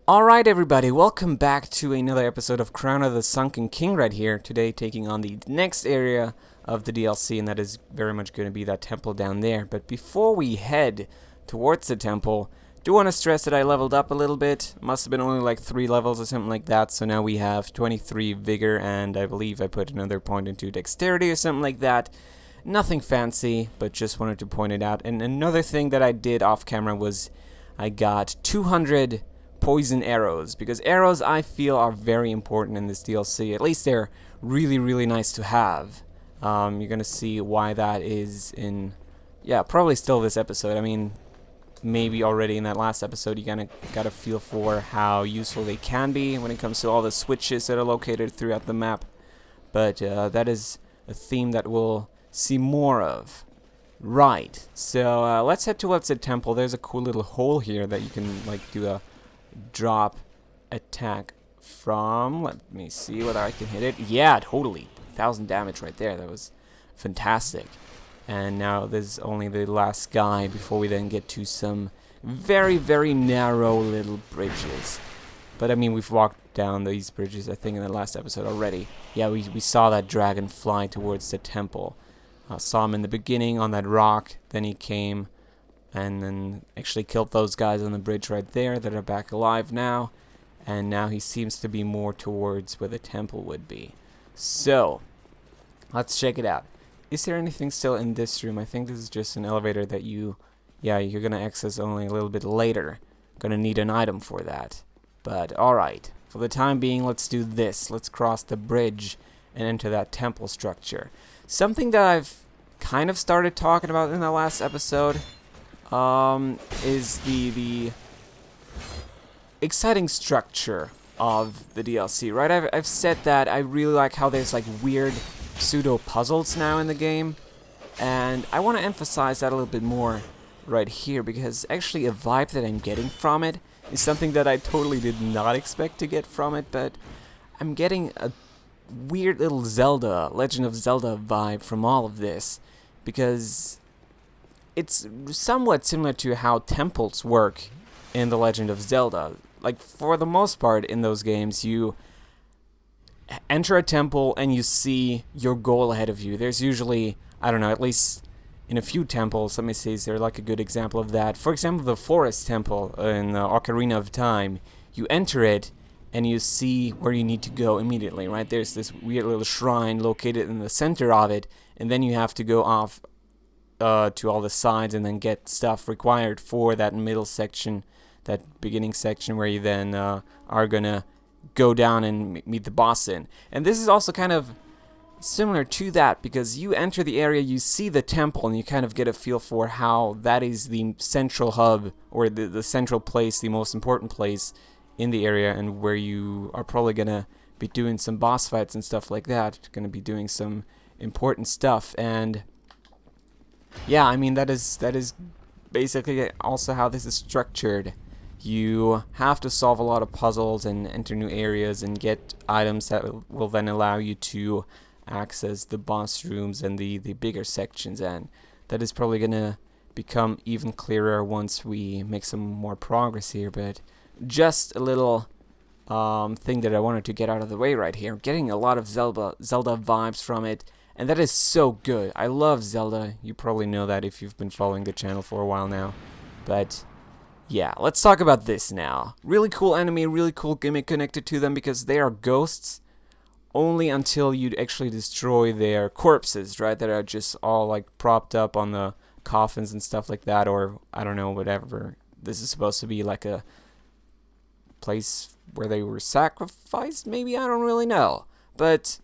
Alright everybody, welcome back to another episode of Crown of the Sunken King right here. Today taking on the next area of the DLC, and that is very much going to be that temple down there. But before we head towards the temple, do want to stress that I leveled up a little bit. Must have been only like 3 levels or something like that, so now we have 23 vigor, and I believe I put another point into dexterity or something like that. Nothing fancy, but just wanted to point it out. And another thing that I did off camera was I got 200 poison arrows, because arrows I feel are very important in this DLC. At least they're really nice to have. You're gonna see why that is in, probably still this episode. I mean, maybe already in that last episode you got a feel for how useful they can be when it comes to all the switches that are located throughout the map. But that is a theme that we'll see more of. Right, so let's head towards the temple. There's a cool little hole here that you can like do a drop attack from. Let me see whether I can hit it. Yeah, totally. 1,000 damage right there. That was fantastic. And now there's only the last guy before we then get to some very narrow little bridges. But I mean, we've walked down these bridges I think in the last episode already. Yeah, we saw that dragon fly towards the temple. Saw him in the beginning on that rock, then he came and then actually killed those guys on the bridge right there that are back alive now. And now he seems to be more towards where the temple would be. So, let's check it out. Is there anything still in this room? I think this is just an elevator that you're gonna access only a little bit later. Gonna need an item for that. But alright, for the time being, let's do this. Let's cross the bridge and enter that temple structure. Something that I've kind of started talking about in the last episode is the exciting structure of the DLC, right? I've said that I really like how there's like weird pseudo puzzles now in the game, and I want to emphasize that a little bit more right here, because actually a vibe that I'm getting from it is something that I totally did not expect to get from it, but I'm getting a weird little Legend of Zelda vibe from all of this, because it's somewhat similar to how temples work in The Legend of Zelda. Like, for the most part in those games, you enter a temple and you see your goal ahead of you. There's usually, I don't know, at least in a few temples, let me see, is there like a good example of that? For example, the Forest Temple in Ocarina of Time. You enter it and you see where you need to go immediately, right? There's this weird little shrine located in the center of it, and then you have to go off to all the sides and then get stuff required for that middle section, that beginning section where you then are gonna go down and meet the boss in. And this is also kind of similar to that, because you enter the area, you see the temple, and you kind of get a feel for how that is the central hub, or the central place, the most important place in the area, and where you are probably gonna be doing some boss fights and stuff like that. Gonna be doing some important stuff. And yeah, I mean, that is basically also how this is structured. You have to solve a lot of puzzles and enter new areas and get items that will then allow you to access the boss rooms and the bigger sections, and that is probably gonna become even clearer once we make some more progress here. But just a little thing that I wanted to get out of the way right here. I'm getting a lot of Zelda vibes from it, and that is so good. I love Zelda. You probably know that if you've been following the channel for a while now. But yeah, let's talk about this now. Really cool enemy, really cool gimmick connected to them, because they are ghosts only until you actually destroy their corpses, right? That are just all like propped up on the coffins and stuff like that, or I don't know, whatever. This is supposed to be like a place where they were sacrificed, maybe? I don't really know. But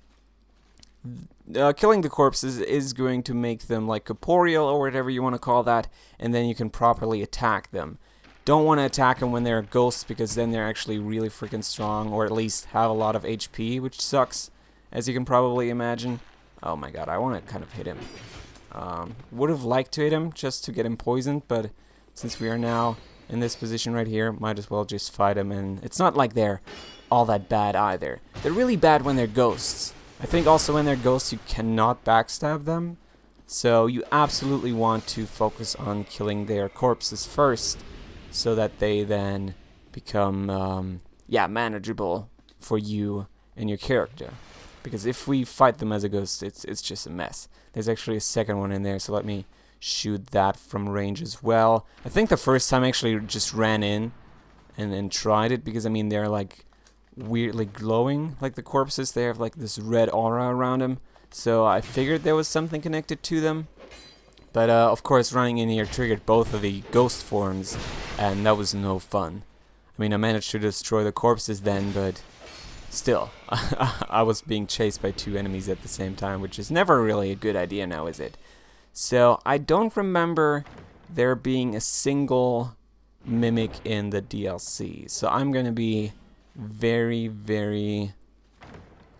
killing the corpses is going to make them like corporeal, or whatever you want to call that, and then you can properly attack them. Don't want to attack them when they're ghosts, because then they're actually really freaking strong, or at least have a lot of HP, which sucks, as you can probably imagine. Oh my god, I want to kind of hit him. Would have liked to hit him just to get him poisoned, but since we are now in this position right here, might as well just fight him. And it's not like they're all that bad either. They're really bad when they're ghosts. I think also when they're ghosts you cannot backstab them, so you absolutely want to focus on killing their corpses first, so that they then become yeah, manageable for you and your character. Because if we fight them as a ghost, it's just a mess. There's actually a second one in there, so let me shoot that from range as well. I think the first time I actually just ran in and tried it, because I mean they're like weirdly glowing, like the corpses. They have like this red aura around them, so I figured there was something connected to them. But of course running in here triggered both of the ghost forms, and that was no fun. I mean, I managed to destroy the corpses then, but still, I was being chased by two enemies at the same time, which is never really a good idea now, is it? So, I don't remember there being a single mimic in the DLC. So, I'm going to be very, very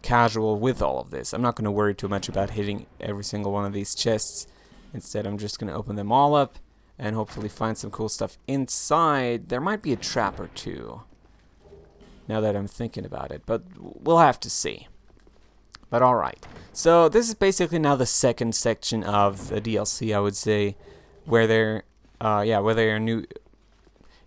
casual with all of this. I'm not going to worry too much about hitting every single one of these chests. Instead, I'm just going to open them all up and hopefully find some cool stuff inside. There might be a trap or two, now that I'm thinking about it, but we'll have to see. But alright, so this is basically now the second section of the DLC, I would say, where they're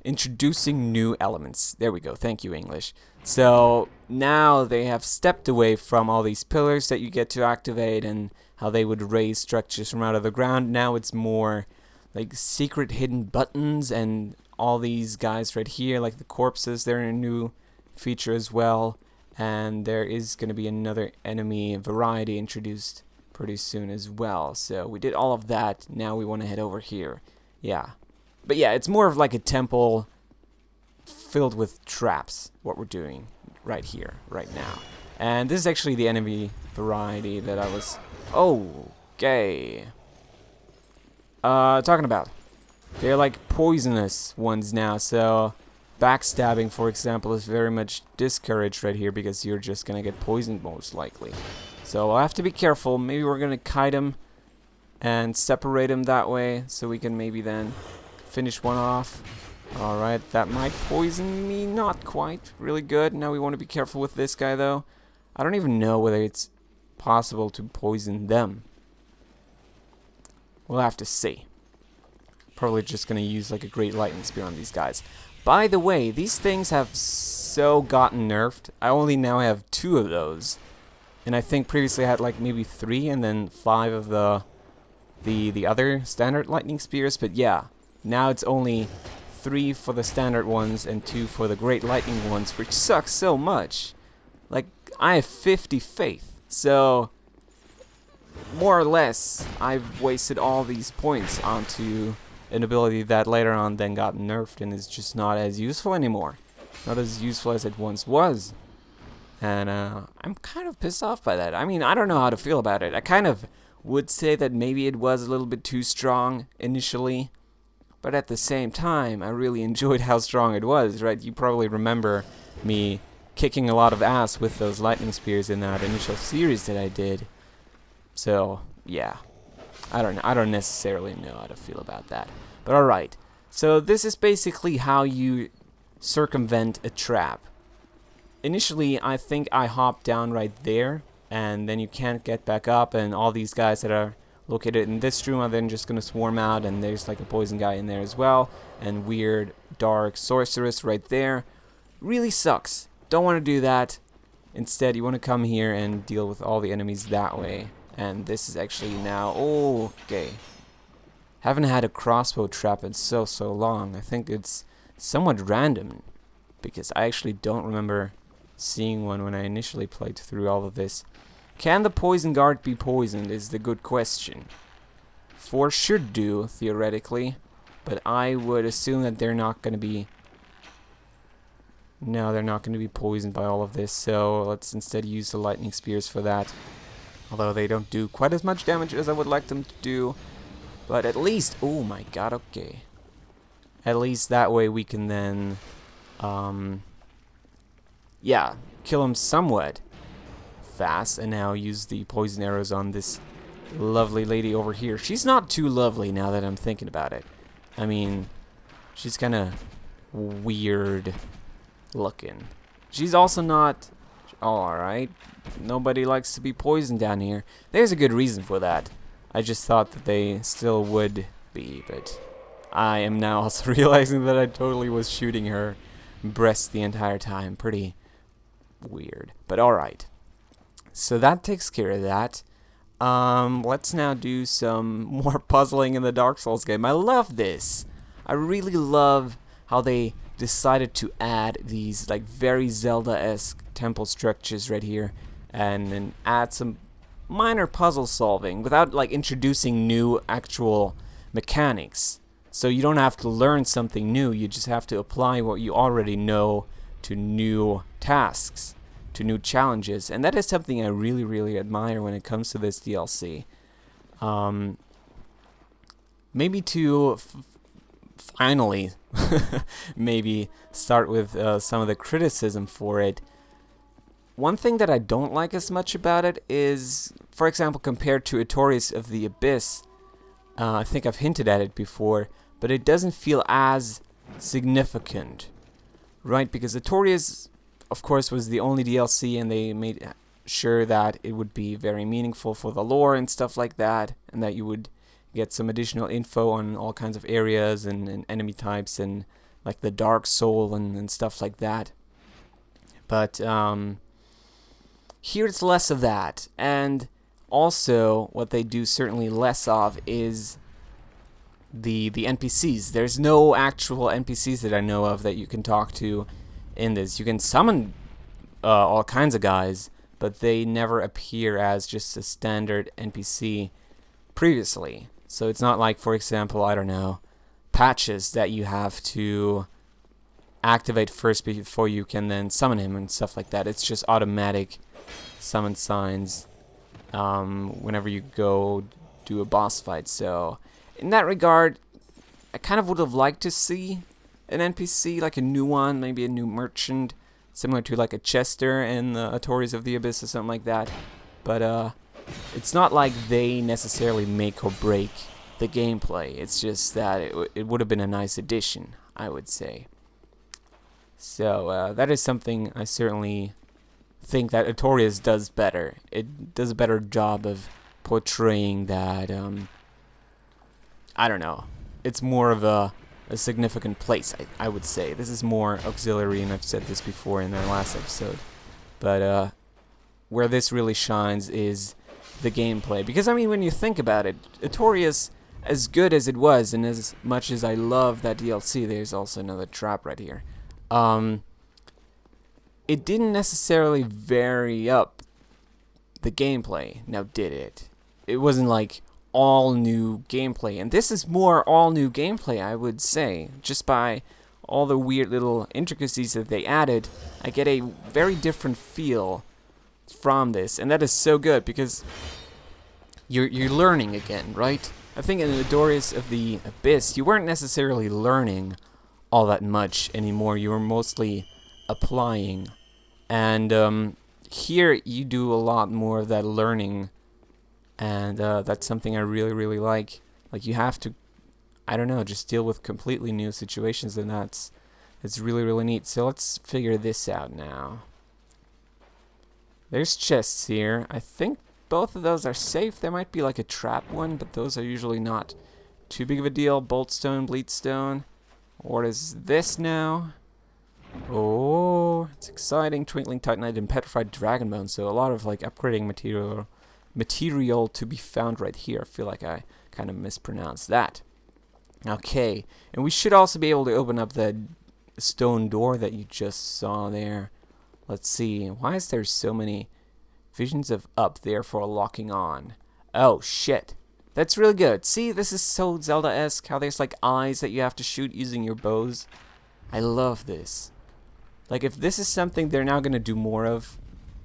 introducing new elements. There we go, thank you, English. So now they have stepped away from all these pillars that you get to activate and how they would raise structures from out of the ground. Now it's more like secret hidden buttons, and all these guys right here, like the corpses, they're a new feature as well. And there is going to be another enemy variety introduced pretty soon as well. So we did all of that. Now we want to head over here. Yeah. But yeah, it's more of like a temple filled with traps, what we're doing right here, right now. And this is actually the enemy variety that I was... Okay. Talking about. They're like poisonous ones now, so... Backstabbing, for example, is very much discouraged right here because you're just gonna get poisoned most likely. So I'll have to be careful. Maybe we're gonna kite him and separate him that way so we can maybe then finish one off. Alright, that might poison me. Not quite. Really good. Now we want to be careful with this guy though. I don't even know whether it's possible to poison them. We'll have to see. Probably just gonna use like a great lightning spear on these guys. By the way, these things have so gotten nerfed. I only now have 2 of those. And I think previously I had like maybe 3 and then 5 of the other standard lightning spears. But yeah, now it's only 3 for the standard ones and 2 for the great lightning ones, which sucks so much. Like, I have 50 faith. So, more or less, I've wasted all these points onto an ability that later on then got nerfed and is just not as useful anymore. Not as useful as it once was. And I'm kind of pissed off by that. I mean, I don't know how to feel about it. I kind of would say that maybe it was a little bit too strong initially. But at the same time, I really enjoyed how strong it was, right? You probably remember me kicking a lot of ass with those lightning spears in that initial series that I did. So, yeah. I don't necessarily know how to feel about that. But alright. So this is basically how you circumvent a trap. Initially, I think I hopped down right there, and then you can't get back up, and all these guys that are located in this room are then just gonna swarm out, and there's like a poison guy in there as well, and weird dark sorceress right there. Really sucks. Don't want to do that. Instead, you want to come here and deal with all the enemies that way. And this is actually now... Okay. Haven't had a crossbow trap in so long. I think it's somewhat random, because I actually don't remember seeing one when I initially played through all of this. Can the poison guard be poisoned is the good question. 4 should do, theoretically, but I would assume that they're not going to be... No, they're not going to be poisoned by all of this, so let's instead use the lightning spears for that. Although they don't do quite as much damage as I would like them to do. But at least... Oh my god, okay. At least that way we can then... yeah, kill them somewhat fast. And now use the poison arrows on this lovely lady over here. She's not too lovely now that I'm thinking about it. I mean, she's kind of weird looking. She's also not... Alright. Nobody likes to be poisoned down here. There's a good reason for that. I just thought that they still would be, but I am now also realizing that I totally was shooting her breast the entire time. Pretty weird, but alright. So that takes care of that. Let's now do some more puzzling in the Dark Souls game. I love this. I really love how they decided to add these like very Zelda-esque temple structures right here, and then add some minor puzzle solving without like introducing new actual mechanics. So you don't have to learn something new, you just have to apply what you already know to new tasks, to new challenges, and that is something I really, really admire when it comes to this DLC. Maybe to finally maybe start with some of the criticism for it. One thing that I don't like as much about it is, for example, compared to Artorias of the Abyss, I think I've hinted at it before, but it doesn't feel as significant, right? Because Artorias, of course, was the only DLC, and they made sure that it would be very meaningful for the lore and stuff like that, and that you would get some additional info on all kinds of areas and enemy types and like the Dark Soul and stuff like that. But here it's less of that, and also what they do certainly less of is the NPCs. There's no actual NPCs that I know of that you can talk to in this. You can summon all kinds of guys, but they never appear as just a standard NPC previously. So it's not like, for example, I don't know, patches that you have to activate first before you can then summon him and stuff like that. It's just automatic summon signs whenever you go do a boss fight. So in that regard, I kind of would have liked to see an NPC, like a new one, maybe a new merchant, similar to like a Chester in the Artorias of the Abyss or something like that. But it's not like they necessarily make or break the gameplay. It's just that it would have been a nice addition, I would say. So that is something I certainly think that Artorias does better. It does a better job of portraying that, I don't know, it's more of a significant place, I would say. This is more auxiliary, and I've said this before in the last episode. But where this really shines is the gameplay. Because, I mean, when you think about it, Artorias, as good as it was, and as much as I love that DLC, there's also another trap right here. It didn't necessarily vary up the gameplay. Now, did it? It wasn't like all new gameplay, and this is more all new gameplay, I would say. Just by all the weird little intricacies that they added, I get a very different feel from this, and that is so good because you're learning again, right? I think in the Artorias of the Abyss, you weren't necessarily learning all that much anymore. You were mostly applying, and here you do a lot more of that learning, and that's something I really, really like. Like, you have to, I don't know, just deal with completely new situations, and it's really, really neat. So let's figure this out now. There's chests here. I think both of those are safe. There might be like a trap one, but those are usually not too big of a deal. Boltstone, Bleedstone. What is this now? Oh, it's exciting. Twinkling Titanite and Petrified Dragon Bone. So a lot of like upgrading material to be found right here. I feel like I kind of mispronounced that. Okay, and we should also be able to open up the stone door that you just saw there. Let's see. Why is there so many visions of up there for locking on? Oh, shit. That's really good. See, this is so Zelda-esque, how there's like eyes that you have to shoot using your bows. I love this. Like, if this is something they're now going to do more of,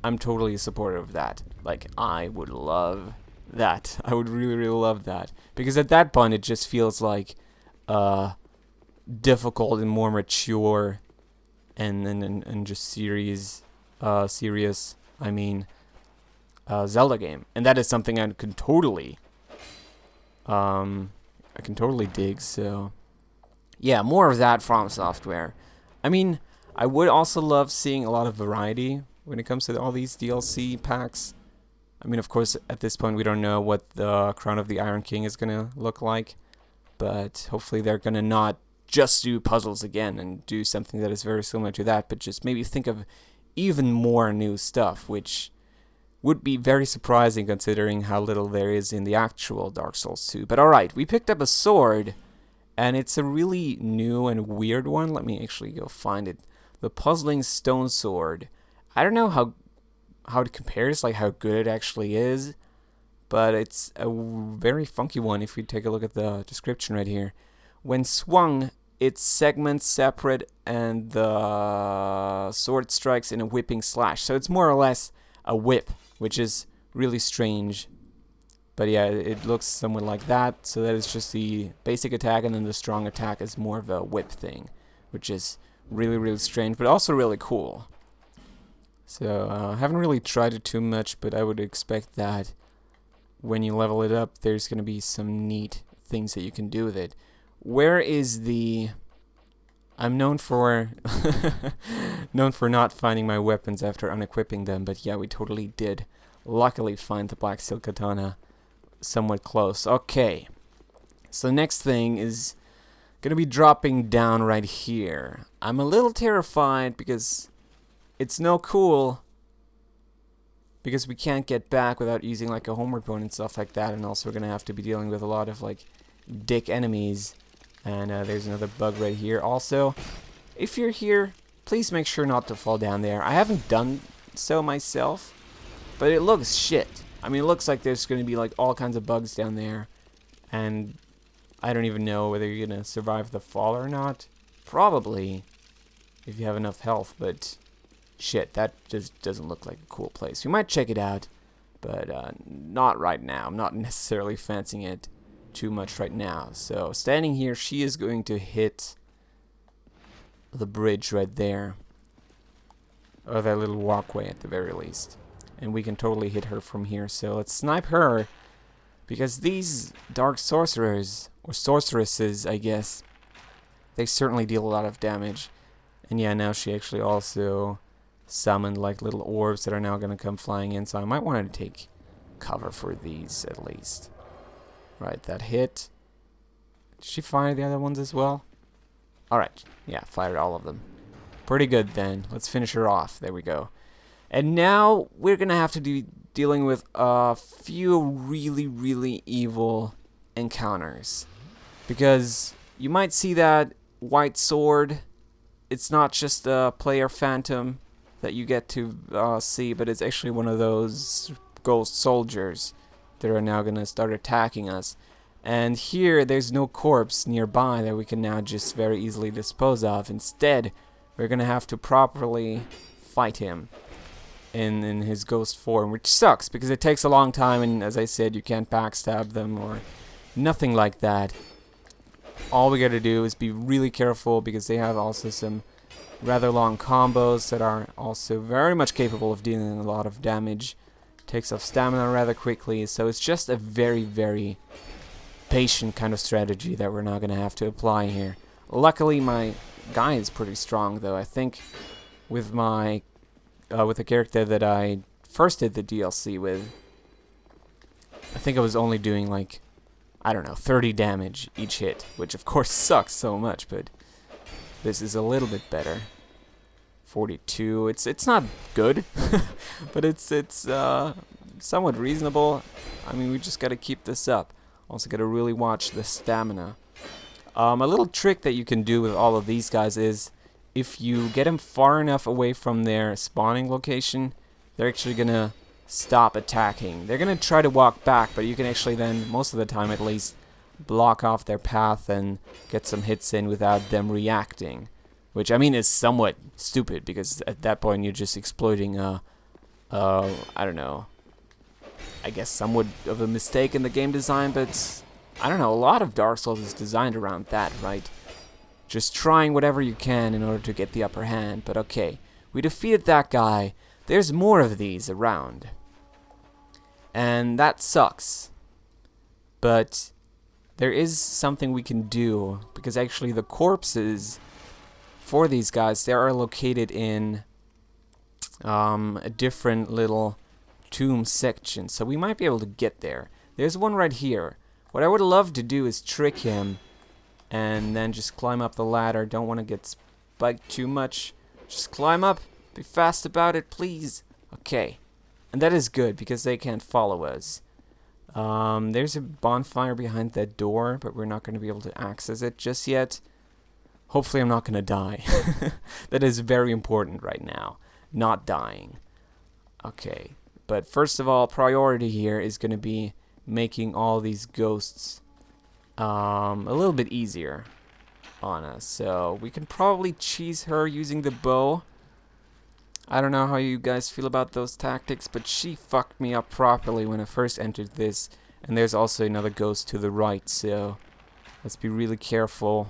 I'm totally supportive of that. Like, I would love that. I would really, really love that. Because at that point, it just feels like difficult and more mature and just serious, I mean, Zelda game. And that is something I can totally dig. So yeah, more of that from Software. I mean, I would also love seeing a lot of variety when it comes to all these DLC packs. I mean, of course, at this point we don't know what the Crown of the Iron King is gonna look like, but hopefully they're gonna not just do puzzles again and do something that is very similar to that, but just maybe think of even more new stuff, which would be very surprising considering how little there is in the actual Dark Souls 2. But alright, we picked up a sword, and it's a really new and weird one. Let me actually go find it. The Puzzling Stone Sword. I don't know how it compares, like how good it actually is, but it's a very funky one if we take a look at the description right here. When swung, its segments separate and the sword strikes in a whipping slash. So it's more or less a whip, which is really strange. But yeah, it looks somewhat like that. So that is just the basic attack, and then the strong attack is more of a whip thing, which is really, really strange, but also really cool. So I haven't really tried it too much, but I would expect that when you level it up, there's going to be some neat things that you can do with it. Where is the... I'm known for known for not finding my weapons after unequipping them, but yeah, we totally did luckily find the Black Steel Katana somewhat close. Okay, so next thing is gonna be dropping down right here. I'm a little terrified because it's no cool, because we can't get back without using like a homeward point and stuff like that, and also we're gonna have to be dealing with a lot of like dick enemies. And there's another bug right here. Also, if you're here, please make sure not to fall down there. I haven't done so myself, but it looks shit. I mean, it looks like there's going to be like all kinds of bugs down there, and I don't even know whether you're going to survive the fall or not. Probably, if you have enough health, but shit, that just doesn't look like a cool place. We might check it out, but not right now. I'm not necessarily fancying it too much right now. So standing here, she is going to hit the bridge right there, or that little walkway at the very least, and we can totally hit her from here. So let's snipe her, because these dark sorcerers, or sorceresses I guess, they certainly deal a lot of damage. And yeah, now she actually also summoned like little orbs that are now going to come flying in, so I might want to take cover for these at least. Right, that hit. Did she fire the other ones as well? Alright, yeah, fired all of them. Pretty good then. Let's finish her off. There we go. And now we're gonna have to be dealing with a few really, really evil encounters. Because you might see that white sword. It's not just a player phantom that you get to see, but it's actually one of those ghost soldiers that are now going to start attacking us. And here there's no corpse nearby that we can now just very easily dispose of. Instead, we're going to have to properly fight him in his ghost form, which sucks because it takes a long time, and as I said, you can't backstab them or nothing like that. All we got to do is be really careful, because they have also some rather long combos that are also very much capable of dealing a lot of damage. Takes off stamina rather quickly, so it's just a very, very patient kind of strategy that we're now going to have to apply here. Luckily, my guy is pretty strong, though. I think with my with the character that I first did the DLC with, I think I was only doing like, I don't know, 30 damage each hit, which of course sucks so much, but this is a little bit better. 42. It's not good, but it's somewhat reasonable. I mean, we just got to keep this up. Also got to really watch the stamina. A little trick that you can do with all of these guys is, if you get them far enough away from their spawning location, they're actually gonna stop attacking. They're gonna try to walk back, but you can actually then, most of the time at least, block off their path and get some hits in without them reacting. Which, I mean, is somewhat stupid, because at that point you're just exploiting I don't know, I guess somewhat of a mistake in the game design, but I don't know, a lot of Dark Souls is designed around that, right? Just trying whatever you can in order to get the upper hand. But okay, we defeated that guy. There's more of these around, and that sucks. But there is something we can do, because actually the corpses for these guys, they are located in a different little tomb section, so we might be able to get there. There's one right here. What I would love to do is trick him and then just climb up the ladder. Don't want to get spiked too much. Just climb up. Be fast about it, please. Okay. And that is good because they can't follow us. There's a bonfire behind that door, but we're not going to be able to access it just yet. Hopefully I'm not going to die. That is very important right now. Not dying. Okay. But first of all, priority here is going to be making all these ghosts a little bit easier on us. So we can probably cheese her using the bow. I don't know how you guys feel about those tactics, but she fucked me up properly when I first entered this. And there's also another ghost to the right, so let's be really careful.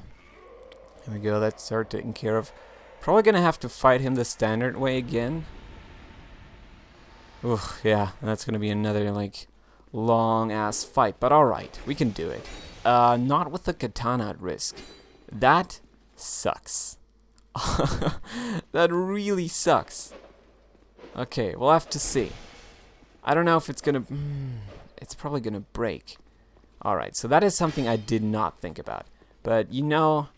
There we go, that's her taken care of. Probably gonna have to fight him the standard way again. Ugh, yeah, that's gonna be another, like, long-ass fight. But alright, we can do it. Not with the katana at risk. That sucks. That really sucks. Okay, we'll have to see. I don't know if it's gonna... it's probably gonna break. Alright, so that is something I did not think about. But, you know,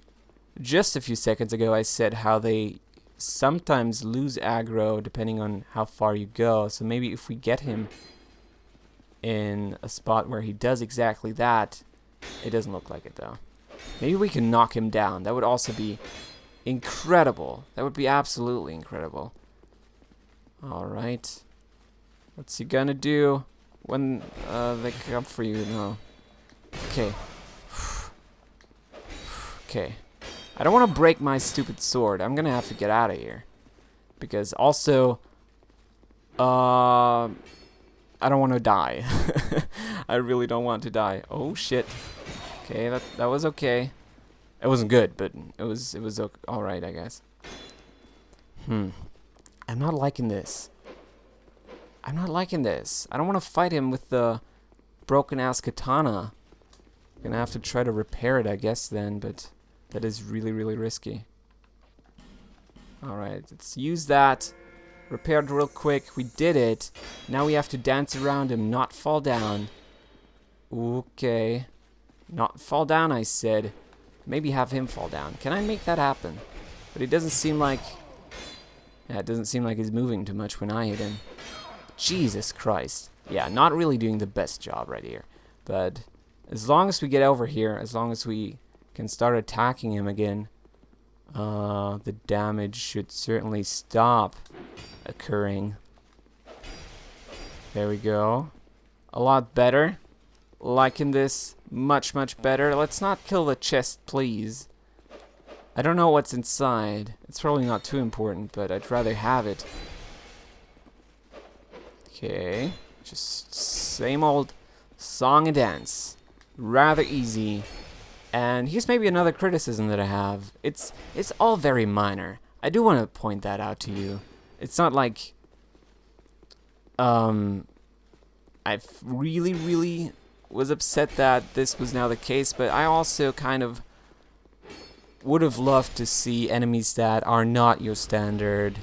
just a few seconds ago I said how they sometimes lose aggro depending on how far you go. So maybe if we get him in a spot where he does exactly that... It doesn't look like it, though. Maybe we can knock him down. That would also be incredible. That would be absolutely incredible. Alright. What's he gonna do when they come for you? No. Okay. Okay. I don't want to break my stupid sword. I'm gonna have to get out of here. Because also... I don't want to die. I really don't want to die. Oh shit. Okay, that was okay. It wasn't good, but it was all right, I guess. I'm not liking this. I'm not liking this. I don't want to fight him with the broken ass katana. Gonna have to try to repair it, I guess, then, but that is really, really risky. All right, let's use that. Repaired real quick. We did it. Now we have to dance around him, not fall down. Okay. Not fall down, I said. Maybe have him fall down. Can I make that happen? But it doesn't seem like... Yeah, it doesn't seem like he's moving too much when I hit him. Jesus Christ. Yeah, not really doing the best job right here. But as long as we get over here, as long as we can start attacking him again, the damage should certainly stop occurring. There we go. A lot better. Liking this much, much better. Let's not kill the chest, please. I don't know what's inside. It's probably not too important, but I'd rather have it. Okay. Just same old song and dance. Rather easy. And here's maybe another criticism that I have. It's all very minor. I do want to point that out to you. It's not like I really, really was upset that this was now the case, but I also kind of would have loved to see enemies that are not your standard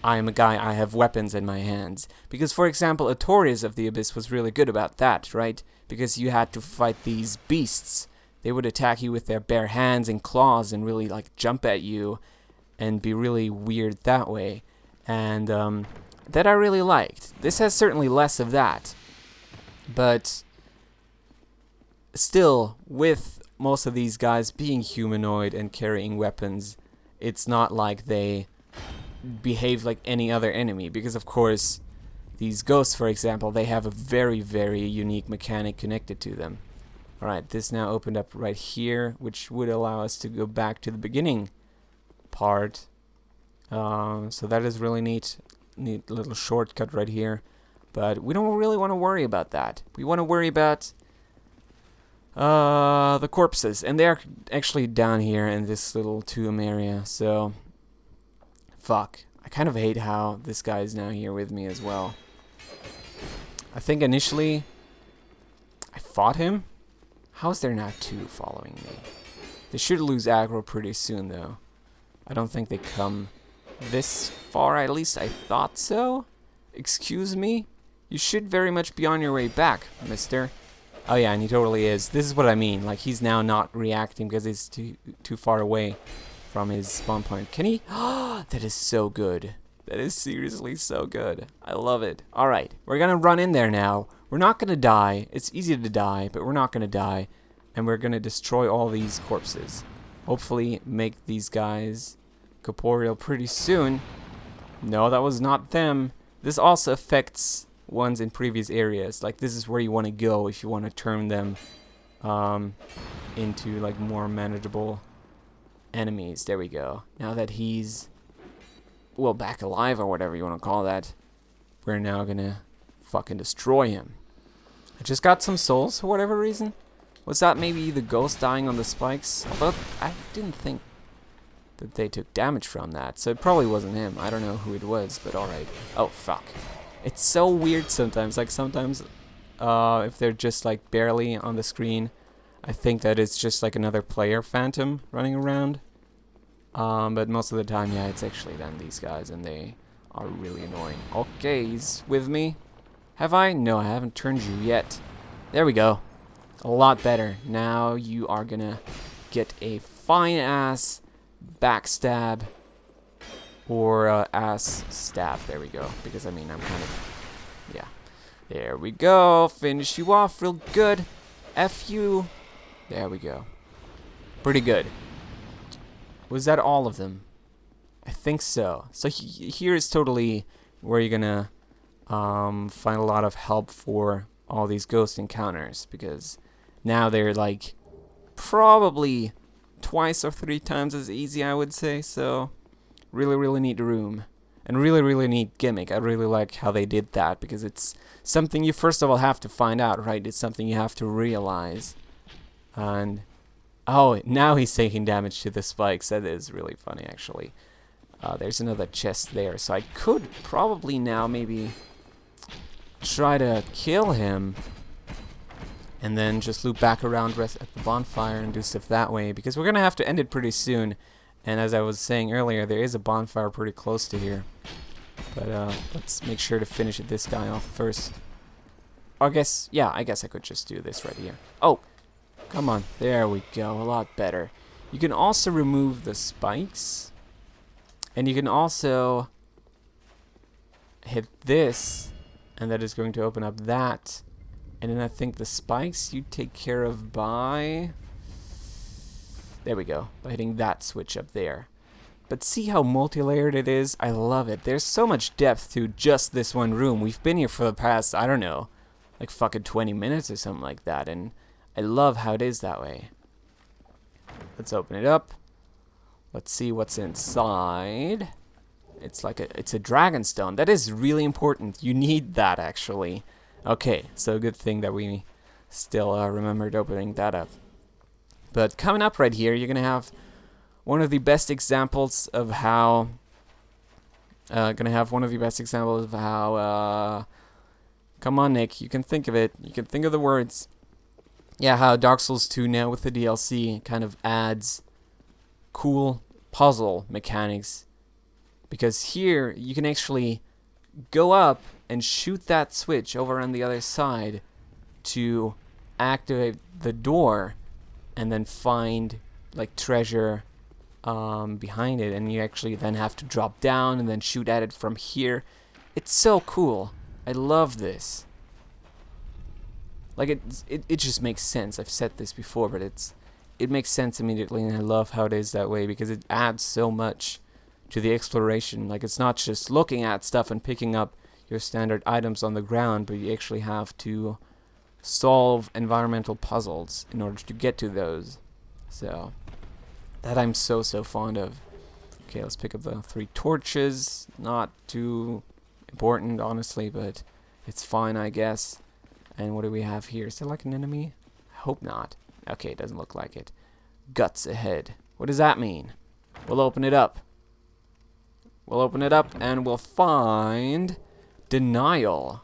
I am a guy, I have weapons in my hands. Because, for example, Atorius of the Abyss was really good about that, right? Because you had to fight these beasts. They would attack you with their bare hands and claws and really, like, jump at you and be really weird that way. And that I really liked. This has certainly less of that. But still, with most of these guys being humanoid and carrying weapons, it's not like they behave like any other enemy. Because, of course, these ghosts, for example, they have a very, very unique mechanic connected to them. Alright, this now opened up right here, which would allow us to go back to the beginning part. So that is really neat. Neat little shortcut right here. But we don't really want to worry about that. We want to worry about the corpses. And they're actually down here in this little tomb area. So, fuck. I kind of hate how this guy is now here with me as well. I think initially I fought him. How is there now two following me? They should lose aggro pretty soon, though. I don't think they come this far, at least I thought so. Excuse me? You should very much be on your way back, mister. Oh yeah, and he totally is. This is what I mean. Like, he's now not reacting because he's too far away from his spawn point. Can he? That is so good. That is seriously so good. I love it. Alright, we're gonna run in there now. We're not gonna die. It's easy to die, but we're not gonna die. And we're gonna destroy all these corpses. Hopefully make these guys corporeal pretty soon. No, that was not them. This also affects ones in previous areas. Like, this is where you want to go if you want to turn them into like more manageable enemies. There we go. Now that he's, well, back alive or whatever you want to call that, we're now gonna fucking destroy him. I just got some souls for whatever reason. Was that maybe the ghost dying on the spikes? Although I didn't think that they took damage from that, so it probably wasn't him. I don't know who it was, but alright. Oh, fuck. It's so weird sometimes. Like, sometimes if they're just like barely on the screen, I think that it's just like another player phantom running around. But most of the time, yeah, it's actually then these guys, and they are really annoying. Okay, he's with me. Have I? No, I haven't turned you yet. There we go. A lot better. Now you are gonna get a fine ass backstab or ass stab. There we go. Because I mean, I'm kind of, yeah. There we go. Finish you off real good. F you. There we go. Pretty good. Was that all of them? I think so. So here is totally where you're gonna find a lot of help for all these ghost encounters, because now they're like probably twice or 3 times as easy, I would say. So really neat room, and really neat gimmick. I really like how they did that, because it's something you first of all have to find out, right? It's something you have to realize. And oh, now he's taking damage to the spikes. That is really funny, actually. There's another chest there, so I could probably now maybe try to kill him and then just loop back around at the bonfire and do stuff that way, because we're gonna have to end it pretty soon. And as I was saying earlier, there is a bonfire pretty close to here, but let's make sure to finish this guy off first. I guess I could just do this right here. Oh, come on, there we go. A lot better. You can also remove the spikes, and you can also hit this, and that is going to open up that. And then I think the spikes you take care of by, there we go, by hitting that switch up there. But see how multi-layered it is? I love it. There's so much depth to just this one room. We've been here for the past, I don't know, like fucking 20 minutes or something like that, and I love how it is that way. Let's open it up. Let's see what's inside. It's like it's a dragon stone. That is really important. You need that, actually. Okay, so good thing that we still remembered opening that up. But coming up right here, you're gonna have one of the best examples of how. Come on, Nick. You can think of it. You can think of the words. Yeah, how Dark Souls 2 now with the DLC kind of adds cool puzzle mechanics. Because here, you can actually go up and shoot that switch over on the other side to activate the door, and then find like treasure behind it, and you actually then have to drop down and then shoot at it from here. It's so cool. I love this. Like it just makes sense. I've said this before, but it makes sense immediately, and I love how it is that way, because it adds so much to the exploration. Like, it's not just looking at stuff and picking up your standard items on the ground, but you actually have to solve environmental puzzles in order to get to those. So that I'm so fond of. Okay, let's pick up the 3 torches. Not too important, honestly, but it's fine, I guess. And what do we have here? Is there like an enemy? I hope not. Okay, it doesn't look like it. Guts ahead. What does that mean? We'll open it up. We'll open it up and we'll find Denial.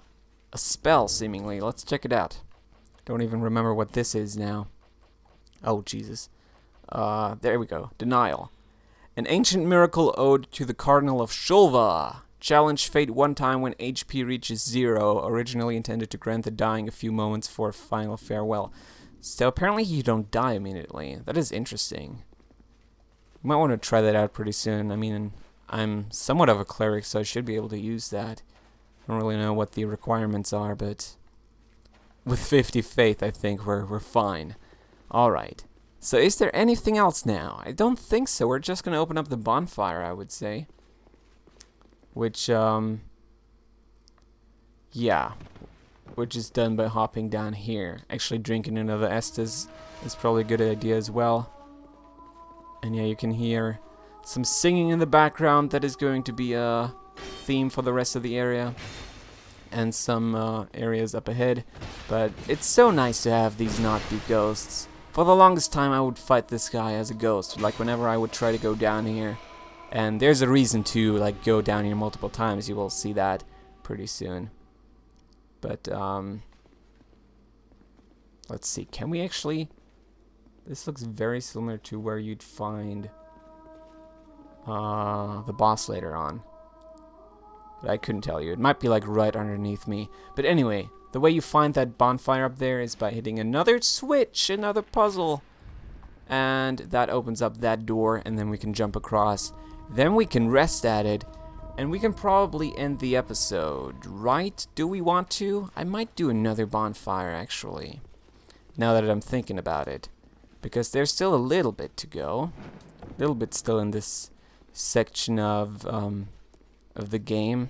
A spell, seemingly. Let's check it out. Don't even remember what this is now. Oh, Jesus. There we go. Denial. An ancient miracle ode to the Cardinal of Shulva. Challenge fate one time when HP reaches 0. Originally intended to grant the dying a few moments for final farewell. So apparently you don't die immediately. That is interesting. You might want to try that out pretty soon. I mean, I'm somewhat of a cleric, so I should be able to use that. I don't really know what the requirements are, but with 50 faith, I think we're fine. Alright. So is there anything else now? I don't think so. We're just going to open up the bonfire, I would say. Which, yeah. Which is done by hopping down here. Actually, drinking another Estes is probably a good idea as well. And yeah, you can hear some singing in the background. That is going to be a theme for the rest of the area. And some areas up ahead. But it's so nice to have these not be ghosts. For the longest time, I would fight this guy as a ghost. Like, whenever I would try to go down here. And there's a reason to, like, go down here multiple times. You will see that pretty soon. But, let's see. Can we actually... This looks very similar to where you'd find the boss later on. But I couldn't tell you. It might be, like, right underneath me. But anyway, the way you find that bonfire up there is by hitting another switch, another puzzle. And that opens up that door, and then we can jump across. Then we can rest at it, and we can probably end the episode, right? Do we want to? I might do another bonfire, actually, now that I'm thinking about it. Because there's still a little bit to go. A little bit still in this section of the game.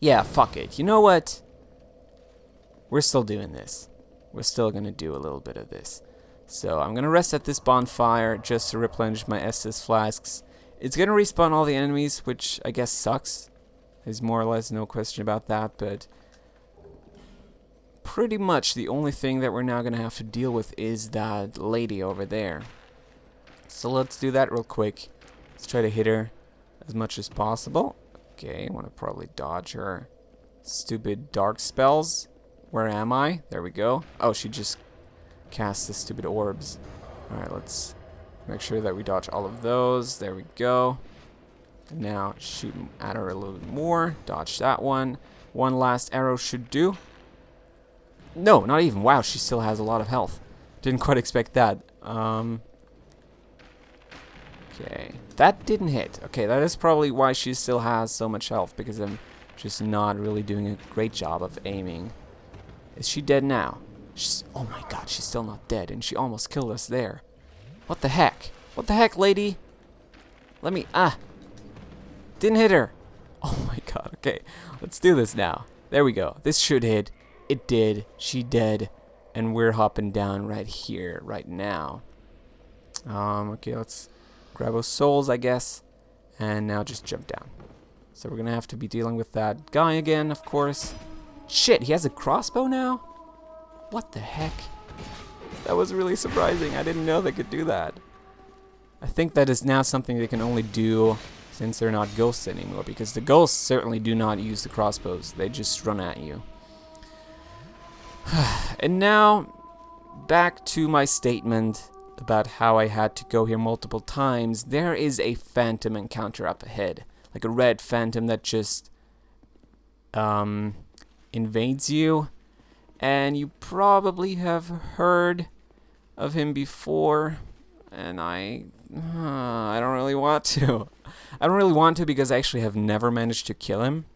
Yeah, fuck it. You know what? We're still doing this. We're still gonna do a little bit of this. So I'm gonna rest at this bonfire just to replenish my Estus flasks. It's gonna respawn all the enemies, which I guess sucks. There's more or less no question about that, but pretty much the only thing that we're now gonna have to deal with is that lady over there. So let's do that real quick. Let's try to hit her as much as possible. Okay, I wanna probably dodge her stupid dark spells. Where am I? There we go. Oh, she just cast the stupid orbs. Alright, let's make sure that we dodge all of those. There we go. And now shoot at her a little bit more. Dodge that one. One last arrow should do. No, not even. Wow, she still has a lot of health. Didn't quite expect that. Okay. That didn't hit. Okay, that is probably why she still has so much health, because I'm just not really doing a great job of aiming. Is she dead now? Oh my god, she's still not dead, and she almost killed us there. What the heck? What the heck, lady? Let me... Didn't hit her. Oh my god, okay. Let's do this now. There we go. This should hit. It did. She dead. And we're hopping down right here, right now. Okay, let's grab those souls, I guess. And now just jump down. So we're gonna have to be dealing with that guy again, of course. Shit, he has a crossbow now? What the heck? That was really surprising. I didn't know they could do that. I think that is now something they can only do since they're not ghosts anymore, because the ghosts certainly do not use the crossbows. They just run at you. And now, back to my statement about how I had to go here multiple times. There is a phantom encounter up ahead. Like a red phantom that just invades you. And you probably have heard of him before. And I don't really want to. I don't really want to because I actually have never managed to kill him.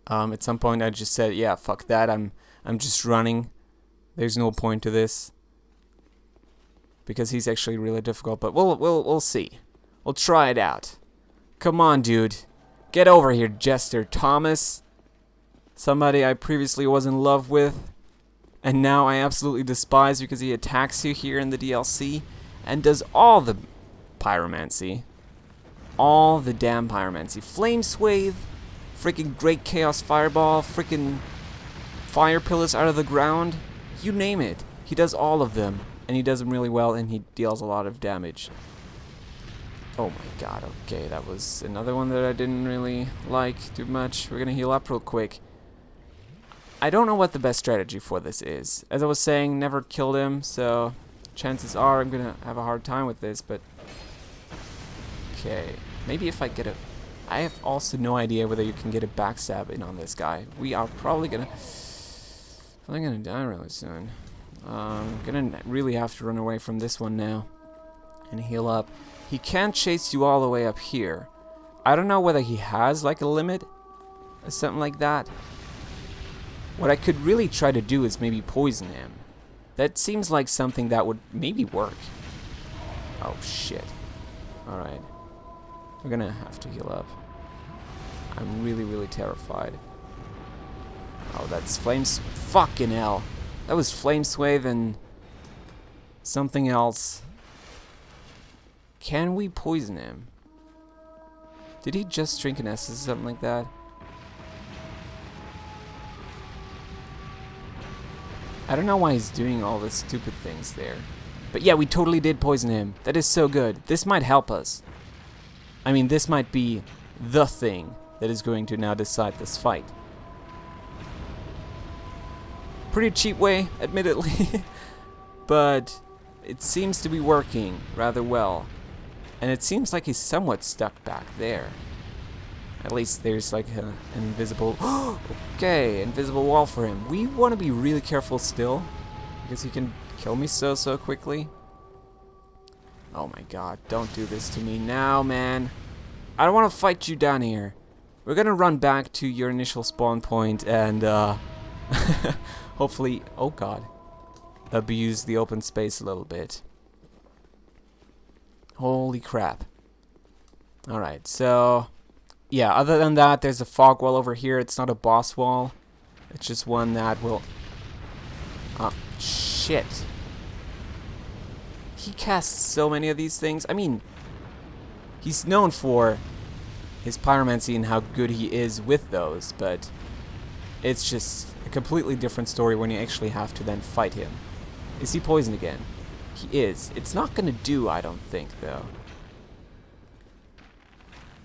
At some point I just said, yeah, fuck that. I'm just running. There's no point to this. Because he's actually really difficult, but we'll see. We'll try it out. Come on, dude. Get over here, Jester Thomas. Somebody I previously was in love with, and now I absolutely despise because he attacks you here in the DLC and does all the pyromancy. All the damn pyromancy. Flame Swathe, freaking Great Chaos Fireball, freaking Fire Pillars out of the ground. You name it. He does all of them, and he does them really well, and he deals a lot of damage. Oh my god, okay, that was another one that I didn't really like too much. We're gonna heal up real quick. I don't know what the best strategy for this is. As I was saying, never killed him, so chances are I'm gonna have a hard time with this, but... Okay, maybe if I get a I have also no idea whether you can get a backstab in on this guy. We are probably gonna die really soon. Gonna really have to run away from this one now and heal up. He can't chase you all the way up here. I don't know whether he has like a limit or something like that. What I could really try to do is maybe poison him. That seems like something that would maybe work. Oh shit. Alright. We're gonna have to heal up. I'm really, really terrified. Oh, that's flames. Fucking hell. That was flame swathe and something else. Can we poison him? Did he just drink an essence or something like that? I don't know why he's doing all the stupid things there. But yeah, we totally did poison him. That is so good. This might help us. I mean, this might be the thing that is going to now decide this fight. Pretty cheap way, admittedly. But it seems to be working rather well. And it seems like he's somewhat stuck back there. At least there's like an invisible... Okay, invisible wall for him. We want to be really careful still, because he can kill me so quickly. Oh my god, don't do this to me now, man. I don't want to fight you down here. We're gonna run back to your initial spawn point and hopefully, oh god, abuse the open space a little bit. Holy crap. Alright, so yeah, other than that, there's a fog wall over here. It's not a boss wall. It's just one that will... Oh, shit. He casts so many of these things. I mean, he's known for his pyromancy and how good he is with those, but it's just a completely different story when you actually have to then fight him. Is he poisoned again? He is. It's not gonna do, I don't think, though.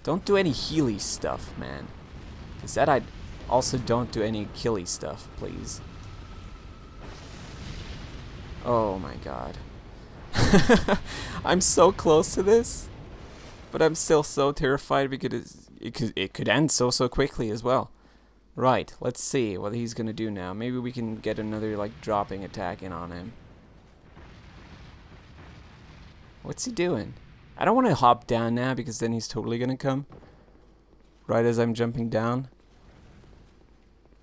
Don't do any healy stuff, man. Because that I also don't do any killy stuff, please. Oh my god. I'm so close to this, but I'm still so terrified because it could end so quickly as well. Right, let's see what he's gonna do now. Maybe we can get another like dropping attack in on him. What's he doing? I don't want to hop down now because then he's totally gonna come right as I'm jumping down.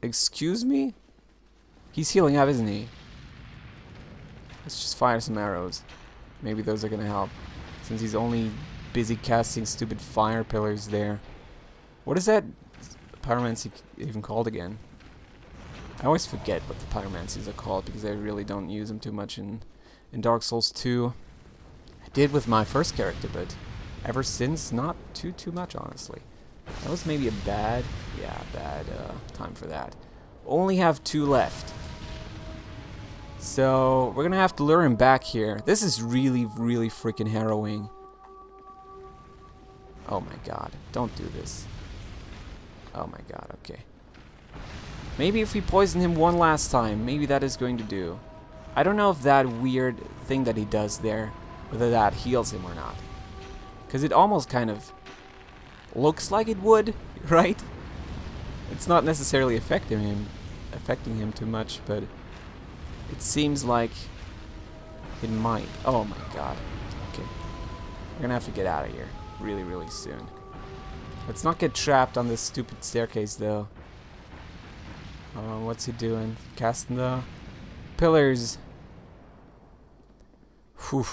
Excuse me? He's healing up, isn't he? Let's just fire some arrows. Maybe those are gonna help, since he's only busy casting stupid fire pillars there. What is that pyromancy even called again? I always forget what the pyromancies are called because I really don't use them too much in Dark Souls 2. I did with my first character, but ever since, not too much, honestly. That was maybe a bad time for that. Only have 2 left. So, we're gonna have to lure him back here. This is really freaking harrowing. Oh my god, don't do this. Oh my god, okay. Maybe if we poison him one last time, maybe that is going to do. I don't know if that weird thing that he does there, whether that heals him or not. Because it almost kind of looks like it would, right? It's not necessarily affecting him too much, but it seems like it might. Oh my god. Okay. We're gonna have to get out of here really soon. Let's not get trapped on this stupid staircase though. What's he doing? Casting the pillars. Whew.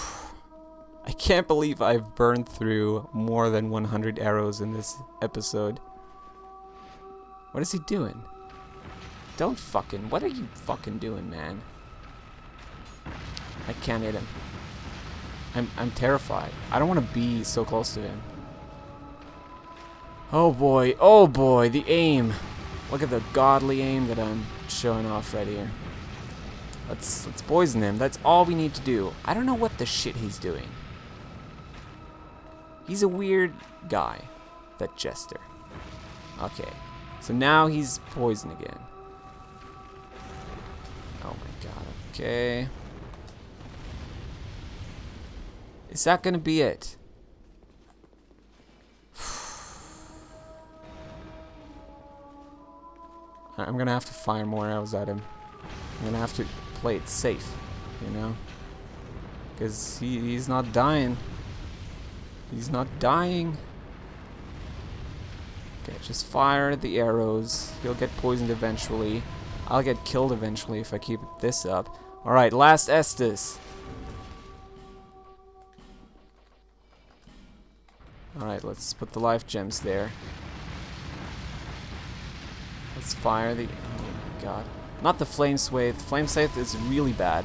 I can't believe I've burned through more than 100 arrows in this episode. What is he doing? Don't fucking... What are you fucking doing, man? I can't hit him. I'm terrified. I don't want to be so close to him. Oh boy, the aim. Look at the godly aim that I'm showing off right here. Let's poison him. That's all we need to do. I don't know what the shit he's doing. He's a weird guy, that jester. Okay, so now he's poisoned again. Oh my god, okay. Is that gonna be it? I'm gonna have to fire more arrows at him. I'm gonna have to play it safe, you know? Because he's not dying. He's not dying. Okay, just fire the arrows. He'll get poisoned eventually. I'll get killed eventually if I keep this up. Alright, last Estus. Alright, let's put the life gems there. Let's fire the... Oh my god. Not the Flame Swathe. Flame Swathe is really bad.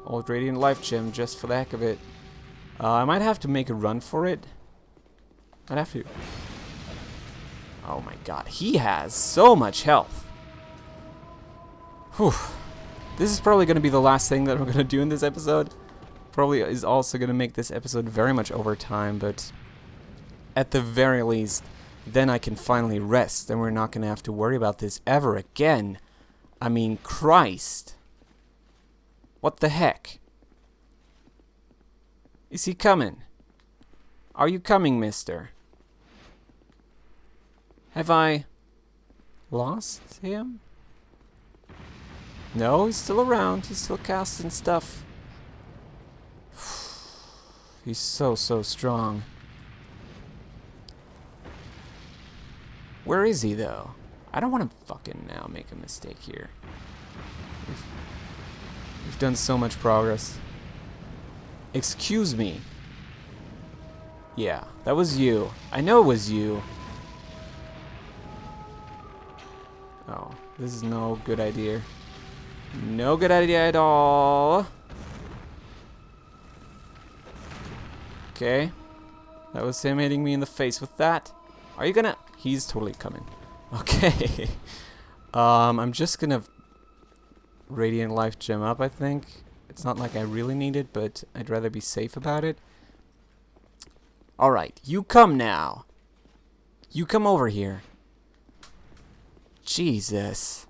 Old Radiant Life Gem, just for the heck of it. I might have to make a run for it. I'd have to... Oh my god, he has so much health. Whew. This is probably going to be the last thing that I'm going to do in this episode. Probably is also going to make this episode very much over time, but at the very least, then I can finally rest. Then we're not going to have to worry about this ever again. I mean, Christ. What the heck? Is he coming? Are you coming, mister? Have I lost him? No, he's still around. He's still casting stuff. He's so strong. Where is he, though? I don't want to fucking now make a mistake here. We've done so much progress. Excuse me. Yeah, that was you. I know it was you. Oh, this is no good idea. No good idea at all. Okay. That was him hitting me in the face with that. Are you gonna... He's totally coming. Okay. I'm just gonna Radiant Life Gem up, I think. It's not like I really need it, but I'd rather be safe about it. Alright, you come now. You come over here. Jesus.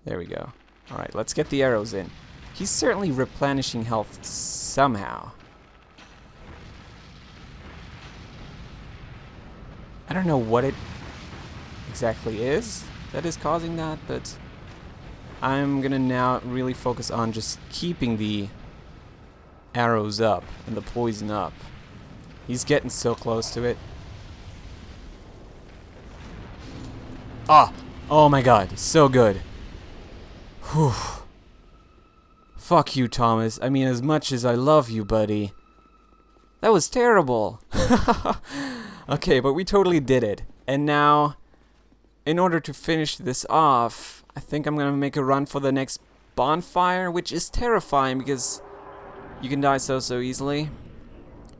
There we go. Alright, let's get the arrows in. He's certainly replenishing health somehow. I don't know what it exactly is that is causing that, but I'm gonna now really focus on just keeping the arrows up and the poison up. He's getting so close to it. Ah! Oh my god, so good. Whew. Fuck you, Thomas. I mean, as much as I love you, buddy. That was terrible. Okay, but we totally did it. And now, in order to finish this off, I think I'm gonna make a run for the next bonfire, which is terrifying because you can die so easily.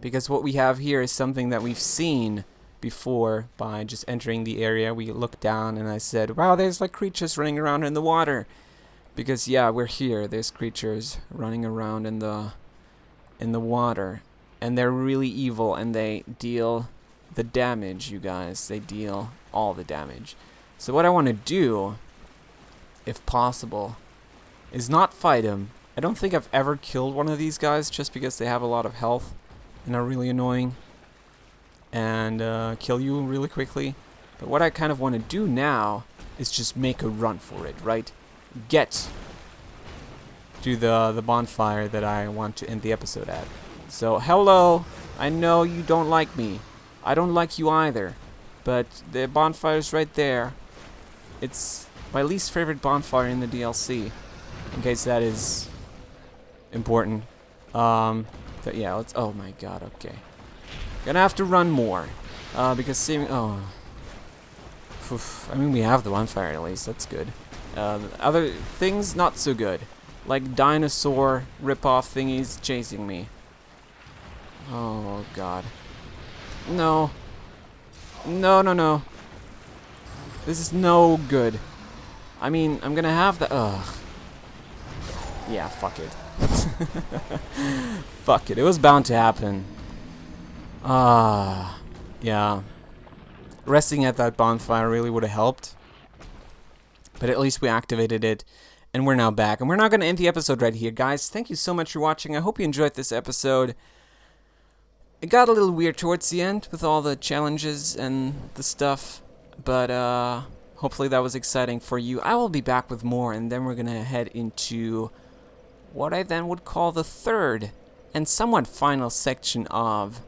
Because what we have here is something that we've seen before by just entering the area. We looked down and I said, wow, there's like creatures running around in the water. Because yeah, we're here. There's creatures running around in the water. And they're really evil and they deal the damage, you guys. They deal all the damage. So what I want to do, if possible, is not fight him. I don't think I've ever killed one of these guys just because they have a lot of health and are really annoying and kill you really quickly. But what I kind of want to do now is just make a run for it, right? Get to the bonfire that I want to end the episode at. So, hello, I know you don't like me. I don't like you either. But the bonfire's right there. It's my least favorite bonfire in the DLC. In case that is important. But yeah, let's... Oh my god, okay. Gonna have to run more. Because seeing... Oh. Oof, I mean, we have the bonfire at least. That's good. Other things, not so good. Like dinosaur rip-off thingies chasing me. Oh god. No. No, no, no. This is no good. I mean, I'm gonna have the... Ugh. Yeah, fuck it. Fuck it. It was bound to happen. Yeah. Resting at that bonfire really would have helped. But at least we activated it. And we're now back. And we're not going to end the episode right here, guys. Thank you so much for watching. I hope you enjoyed this episode. It got a little weird towards the end with all the challenges and the stuff, but hopefully that was exciting for you. I will be back with more, and then we're gonna head into what I then would call the third and somewhat final section of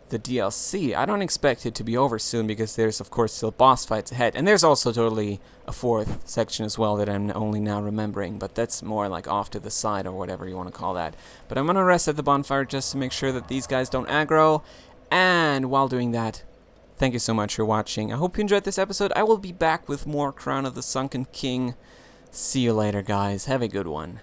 the DLC. I don't expect it to be over soon because there's of course still boss fights ahead, and there's also totally a fourth section as well that I'm only now remembering, but that's more like off to the side or whatever you want to call that. But I'm gonna rest at the bonfire just to make sure that these guys don't aggro, and while doing that, thank you so much for watching. I hope you enjoyed this episode. I will be back with more Crown of the Sunken King. See you later, guys. Have a good one.